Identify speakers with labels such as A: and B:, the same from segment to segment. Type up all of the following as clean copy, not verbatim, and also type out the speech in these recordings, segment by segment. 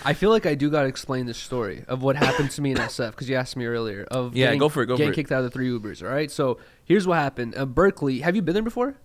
A: I feel like I do gotta explain this story of what happened to me in SF because you asked me earlier of
B: go for it.
A: Getting kicked out of the 3 Ubers. All right, so here's what happened. Berkeley, have you been there before?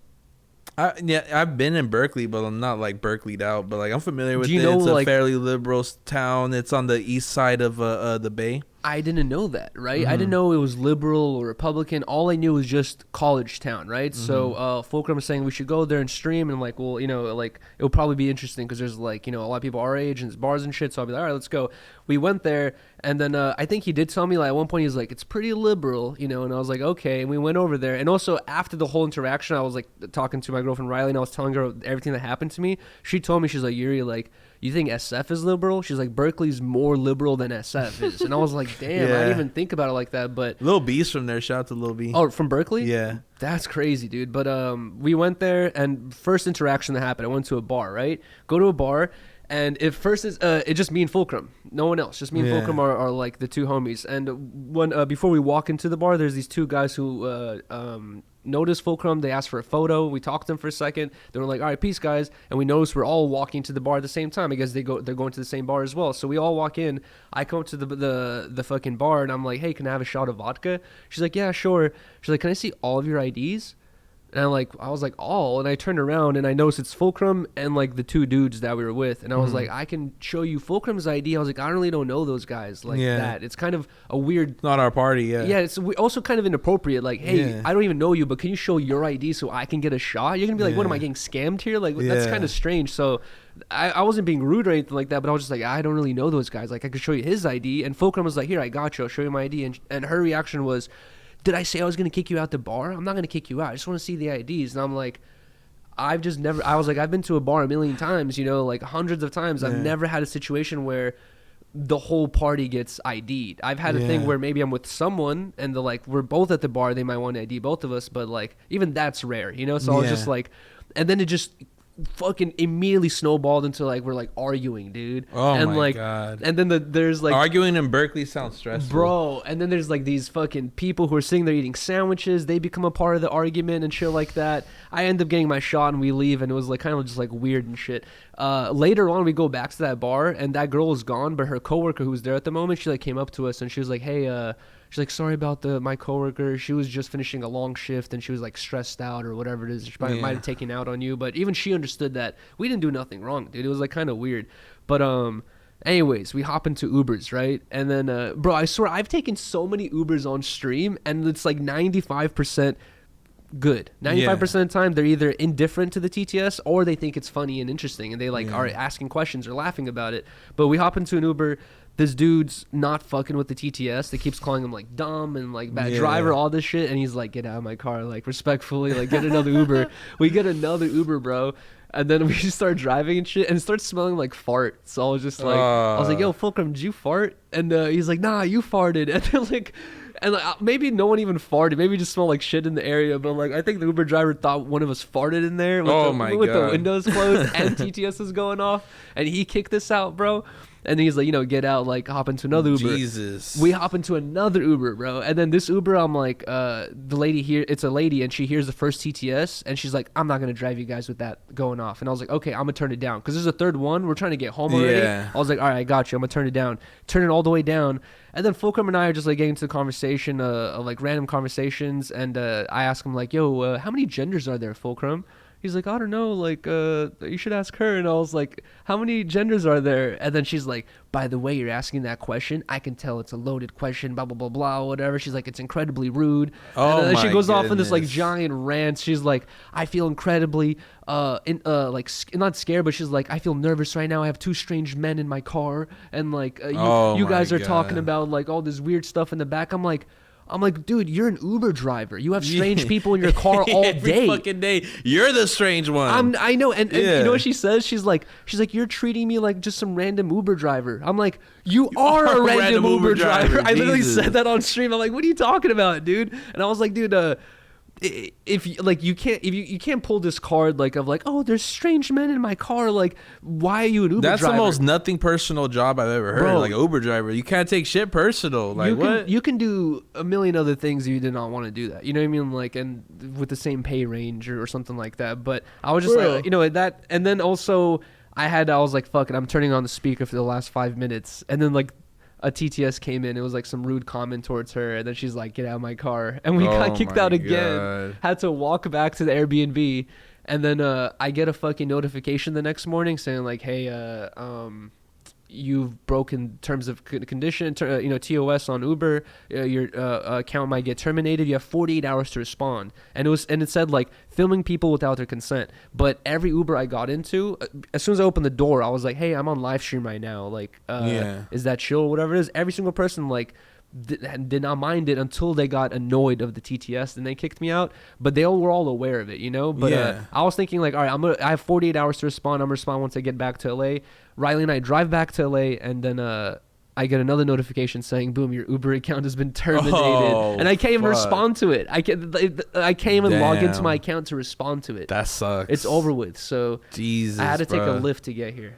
B: Yeah, I've been in Berkeley, but I'm not like Berkeleyed out. But like I'm familiar with it.
A: Know,
B: it's a
A: like,
B: fairly liberal town. It's on the east side of the Bay.
A: I didn't know that, right? I didn't know it was liberal or Republican. All I knew was just college town, right? So Fulcrum was saying we should go there and stream, and I'm like, well, like it'll probably be interesting because there's like, a lot of people our age and there's bars and shit. So I'll be like, all right, let's go. We went there, and then I think he did tell me like at one point he was like, it's pretty liberal, and I was like, okay, and we went over there. And also after the whole interaction, I was like talking to my girlfriend Riley, and I was telling her everything that happened to me. She told me, she's like, Yuriy, like, you think SF is liberal? She's like, Berkeley's more liberal than SF is. And I was like, damn, I didn't even think about it like that. But
B: Lil B's from there. Shout out to Lil B.
A: Oh, from Berkeley?
B: Yeah.
A: That's crazy, dude. But we went there, and first interaction that happened, I went to a bar, right? Go to a bar, and it just me and Fulcrum. No one else. Just me and Fulcrum are like the 2 homies. And when before we walk into the bar, there's these 2 guys who noticed Fulcrum. They asked for a photo. We talked to them for a second. They were like, all right, peace, guys. And we noticed we're all walking to the bar at the same time because they're going to the same bar as well. So we all walk in. I come up to the fucking bar, and I'm like, hey, can I have a shot of vodka? She's like, yeah, sure. She's like, can I see all of your IDs? And I was like, all. And I turned around, and I noticed it's Fulcrum and like the 2 dudes that we were with. And I was like, I can show you Fulcrum's ID. I was like, I really don't know those guys like that. It's kind of a weird.
B: It's not our party. Yeah.
A: Yeah. It's also kind of inappropriate. Like, hey, I don't even know you, but can you show your ID so I can get a shot? You're gonna be like, what am I getting scammed here? Like, that's kind of strange. So I wasn't being rude or anything like that, but I was just like, I don't really know those guys. Like, I could show you his ID. And Fulcrum was like, here, I got you. I'll show you my ID. And her reaction was, did I say I was going to kick you out the bar? I'm not going to kick you out. I just want to see the IDs. And I'm like, I've been to a bar a million times, like hundreds of times. I've never had a situation where the whole party gets ID'd. I've had a thing where maybe I'm with someone and we're both at the bar. They might want to ID both of us, but like, even that's rare, So I was just like, and then it just fucking immediately snowballed into like we're like arguing, dude.
B: And my god.
A: And then there's like
B: arguing in Berkeley sounds stressful,
A: bro. And then there's like these fucking people who are sitting there eating sandwiches. They become a part of the argument and shit like that. I end up getting my shot and we leave, and it was like kind of just like weird and shit. Later on, we go back to that bar, and that girl is gone, but her coworker who was there at the moment, she like came up to us and she was like, hey, she's like, sorry about my coworker. She was just finishing a long shift and she was like stressed out or whatever it is. She might have taken out on you, but even she understood that we didn't do nothing wrong, dude. It was like kind of weird. But anyways, we hop into Ubers, right? And then, bro, I swear I've taken so many Ubers on stream, and it's like 95% good. 95% of the time they're either indifferent to the TTS or they think it's funny and interesting, and they like are asking questions or laughing about it. But we hop into an Uber. This dude's not fucking with the TTS. They keeps calling him like dumb and like bad driver, all this shit. And he's like, get out of my car, like respectfully, like get another Uber. We get another Uber, bro. And then we start driving and shit, and it starts smelling like fart. So I was just like, I was like, yo, Fulcrum, did you fart? And he's like, nah, you farted. And then like, maybe no one even farted. Maybe it just smelled like shit in the area. But like, I think the Uber driver thought one of us farted in there with the windows closed and TTS is going off. And he kicked us out, bro. And he's like, get out, like hop into another Uber.
B: Jesus.
A: We hop into another Uber, bro. And then this Uber, I'm like, the lady here, it's a lady, and she hears the first TTS, and she's like, I'm not going to drive you guys with that going off. And I was like, okay, I'm going to turn it down. Because there's a third one. We're trying to get home already. I was like, all right, I got you. I'm going to turn it down. Turn it all the way down. And then Fulcrum and I are just like getting into the conversation, like random conversations. And I ask him like, yo, how many genders are there, Fulcrum? He's like, I don't know, like, you should ask her. And I was like, how many genders are there? And then she's like, by the way, you're asking that question. I can tell it's a loaded question, blah, blah, blah, blah, whatever. She's like, it's incredibly rude. And then she goes off in this, like, giant rant. She's like, I feel incredibly, not scared, but she's like, I feel nervous right now. I have 2 strange men in my car. And, like, you guys are talking about, like, all this weird stuff in the back. I'm like, dude, you're an Uber driver. You have strange people in your car all
B: Every
A: day.
B: fucking day. You're the strange one.
A: I know. And you know what she says? She's like, you're treating me like just some random Uber driver. I'm like, you are a random Uber driver. I literally said that on stream. I'm like, what are you talking about, dude? And I was like, dude, if you can't pull this card like of like, oh, there's strange men in my car, like, why are you an Uber driver?
B: That's the most nothing personal job I've ever heard. Bro, like Uber driver, you can't take shit personal. Like, what?
A: You can do a million other things if you did not want to do that. You know what I mean? Like, and with the same pay range or something like that. But I was just like, that, and then also I was like, fuck it, I'm turning on the speaker for the last 5 minutes, and then like a TTS came in. It was like some rude comment towards her, and then she's like, "Get out of my car," and we got kicked out again.
B: God.
A: Had to walk back to the Airbnb, and then I get a fucking notification the next morning saying like, "Hey, you've broken terms of condition, TOS on Uber. Your account might get terminated. You have 48 hours to respond." And it said like filming people without their consent. But every Uber I got into, as soon as I opened the door, I was like, "Hey, I'm on live stream right now. Like, is that chill? Whatever it is." Every single person like did not mind it until they got annoyed of the TTS and they kicked me out. But they all were all aware of it, you know. But I was thinking like, all right, I have 48 hours to respond. I'm gonna respond once I get back to LA. Riley and I drive back to LA, and then I get another notification saying, "Boom, your Uber account has been terminated." And I can't even respond to it. I can't even log into my account to respond to it.
B: That sucks.
A: It's over with. So
B: Jesus,
A: I had to take a Lyft to get here.